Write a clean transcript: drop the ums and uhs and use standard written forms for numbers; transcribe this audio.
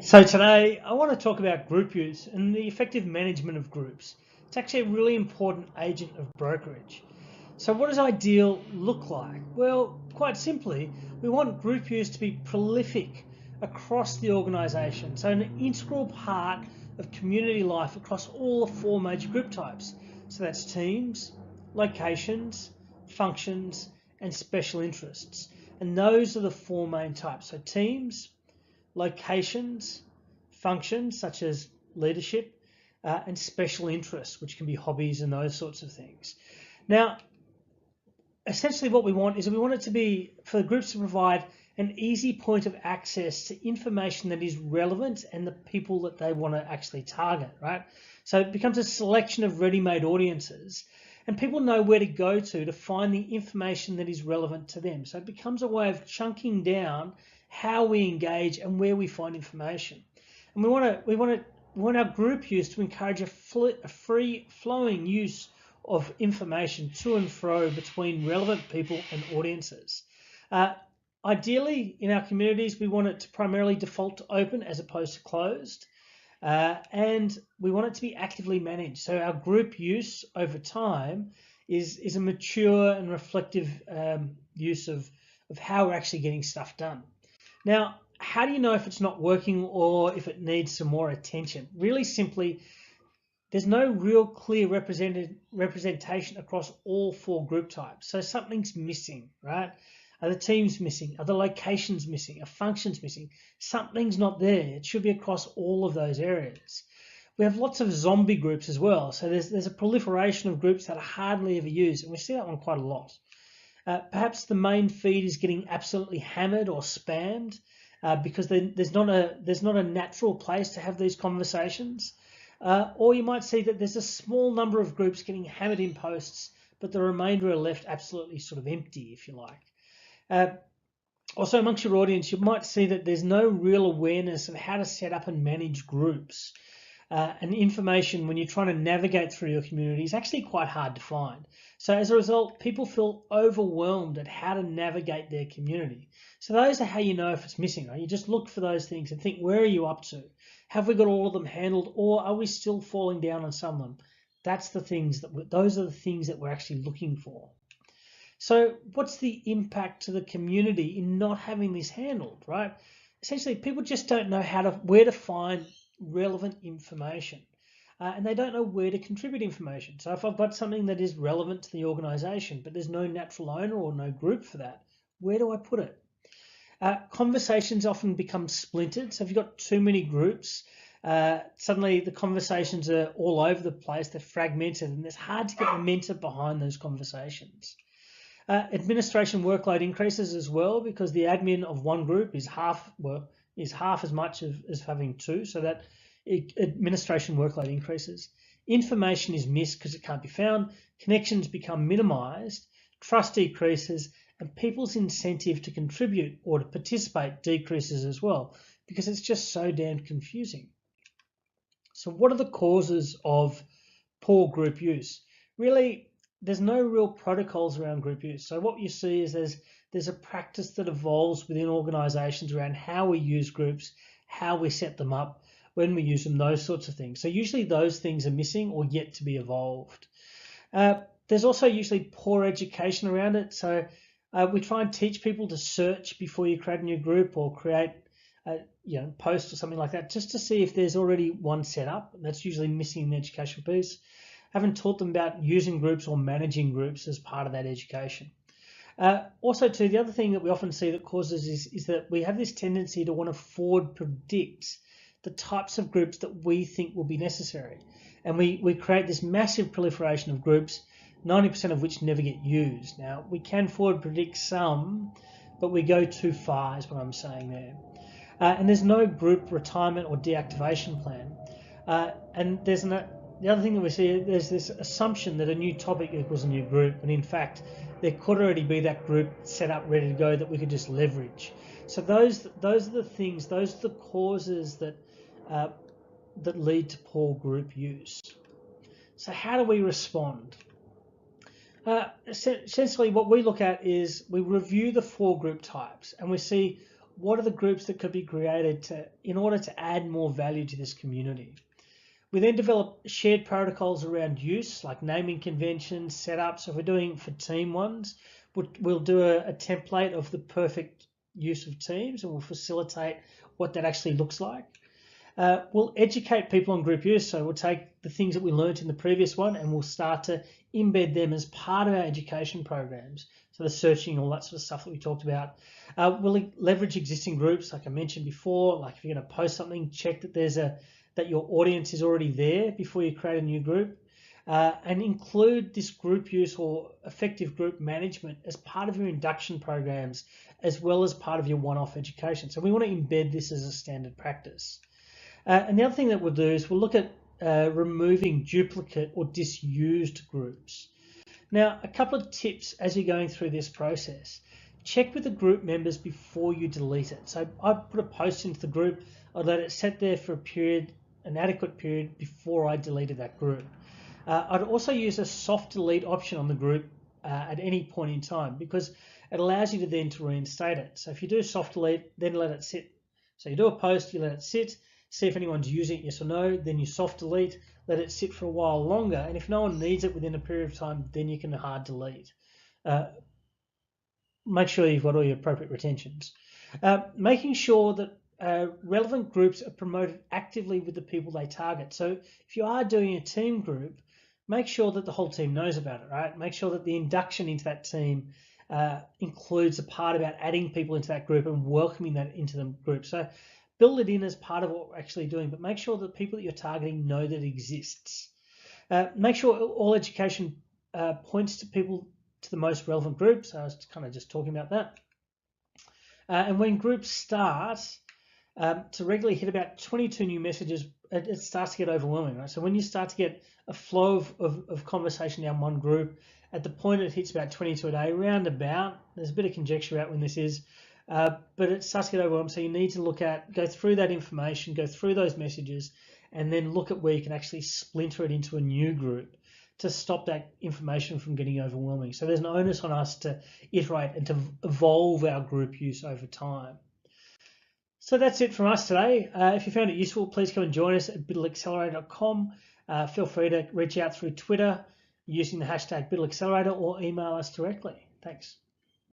So today I want to talk about group use and the effective management of groups. It's actually a really important agent of brokerage. So what does ideal look like? Well, quite simply, we want group use to be prolific across the organisation. So an integral part of community life across all the four major group types. So that's teams, locations, functions, and special interests. And those are the four main types. So teams, locations, functions such as leadership, and special interests, which can be hobbies and those sorts of things. Now, essentially what we want is we want it to be for the groups to provide an easy point of access to information that is relevant and the people that they want to actually target, right? So it becomes a selection of ready-made audiences and people know where to go to find the information that is relevant to them. So it becomes a way of chunking down how we engage and where we find information. And we want our group use to encourage a free flowing use of information to and fro between relevant people and audiences. Ideally, in our communities, we want it to primarily default to open as opposed to closed. And we want it to be actively managed. So our group use over time is a mature and reflective use of how we're actually getting stuff done. Now, how do you know if it's not working or if it needs some more attention? Really simply, there's no real clear representation across all four group types. So something's missing, right? Are the teams missing? Are the locations missing? Are functions missing? Something's not there. It should be across all of those areas. We have lots of zombie groups as well. So there's a proliferation of groups that are hardly ever used, and we see that one quite a lot. Perhaps the main feed is getting absolutely hammered or spammed because there's not a natural place to have these conversations. Or you might see that there's a small number of groups getting hammered in posts, but the remainder are left absolutely sort of empty, if you like. Also amongst your audience, you might see that there's no real awareness of how to set up and manage groups. And information when you're trying to navigate through your community is actually quite hard to find. So as a result, people feel overwhelmed at how to navigate their community. So those are how you know if it's missing, right? You just look for those things and think, where are you up to? Have we got all of them handled, or are we still falling down on some of them? Those are the things that we're actually looking for. So what's the impact to the community in not having this handled, right? Essentially, people just don't know where to find relevant information, and they don't know where to contribute information. So if I've got something that is relevant to the organization, but there's no natural owner or no group for that, where do I put it? Conversations often become splintered. So if you've got too many groups, suddenly the conversations are all over the place, they're fragmented, and it's hard to get momentum behind those conversations. Administration workload increases as well because the admin of one group is half as much as having two, so that administration workload increases. Information is missed because it can't be found, connections become minimized, trust decreases, and people's incentive to contribute or to participate decreases as well because it's just so damn confusing. So what are the causes of poor group use? Really, there's no real protocols around group use. So what you see is there's a practice that evolves within organizations around how we use groups, how we set them up, when we use them, those sorts of things. So usually those things are missing or yet to be evolved. There's also usually poor education around it. So we try and teach people to search before you create a new group or create a post or something like that, just to see if there's already one set up. That's usually missing the education piece. Haven't taught them about using groups or managing groups as part of that education. Also, too, the other thing that we often see that causes is that we have this tendency to want to forward predict the types of groups that we think will be necessary. And we create this massive proliferation of groups, 90% of which never get used. Now, we can forward predict some, but we go too far is what I'm saying there. And there's no group retirement or deactivation plan. And the other thing that we see, there's this assumption that a new topic equals a new group, and in fact, there could already be that group set up, ready to go that we could just leverage. So those are the things, those are the causes that lead to poor group use. So how do we respond? Essentially, what we look at is we review the four group types, and we see what are the groups that could be created in order to add more value to this community. We then develop shared protocols around use, like naming conventions, setups. So if we're doing for team ones, we'll do a template of the perfect use of teams, and we'll facilitate what that actually looks like. We'll educate people on group use, so we'll take the things that we learned in the previous one and we'll start to embed them as part of our education programs. So the searching, all that sort of stuff that we talked about. We'll leverage existing groups, like I mentioned before. Like if you're going to post something, check that that your audience is already there before you create a new group. And include this group use or effective group management as part of your induction programs, as well as part of your one-off education. So we want to embed this as a standard practice. And the other thing that we'll do is we'll look at removing duplicate or disused groups. Now, a couple of tips as you're going through this process. Check with the group members before you delete it. So I'd put a post into the group, I'd let it sit there for an adequate period before I deleted that group. I'd also use a soft delete option on the group at any point in time, because it allows you to then to reinstate it. So if you do soft delete, then let it sit. So you do a post, you let it sit, see if anyone's using it, yes or no, then you soft delete, let it sit for a while longer, and if no one needs it within a period of time, then you can hard delete. Make sure you've got all your appropriate retentions. Making sure that relevant groups are promoted actively with the people they target. So if you are doing a team group, make sure that the whole team knows about it, right? Make sure that the induction into that team includes a part about adding people into that group and welcoming that into the group. So build it in as part of what we're actually doing, but make sure that the people that you're targeting know that it exists. Make sure all education points to people to the most relevant groups. I was kind of just talking about that. And when groups start, to regularly hit about 22 new messages, it starts to get overwhelming, right? So when you start to get a flow of conversation down one group, at the point it hits about 22 a day, roundabout, there's a bit of conjecture about when this is, but it starts to get overwhelmed. So you need to go through that information, go through those messages, and then look at where you can actually splinter it into a new group to stop that information from getting overwhelming. So there's an onus on us to iterate and to evolve our group use over time. So that's it from us today. If you found it useful, please come and join us at biddleaccelerator.com. Feel free to reach out through Twitter using the hashtag biddleaccelerator or email us directly. Thanks.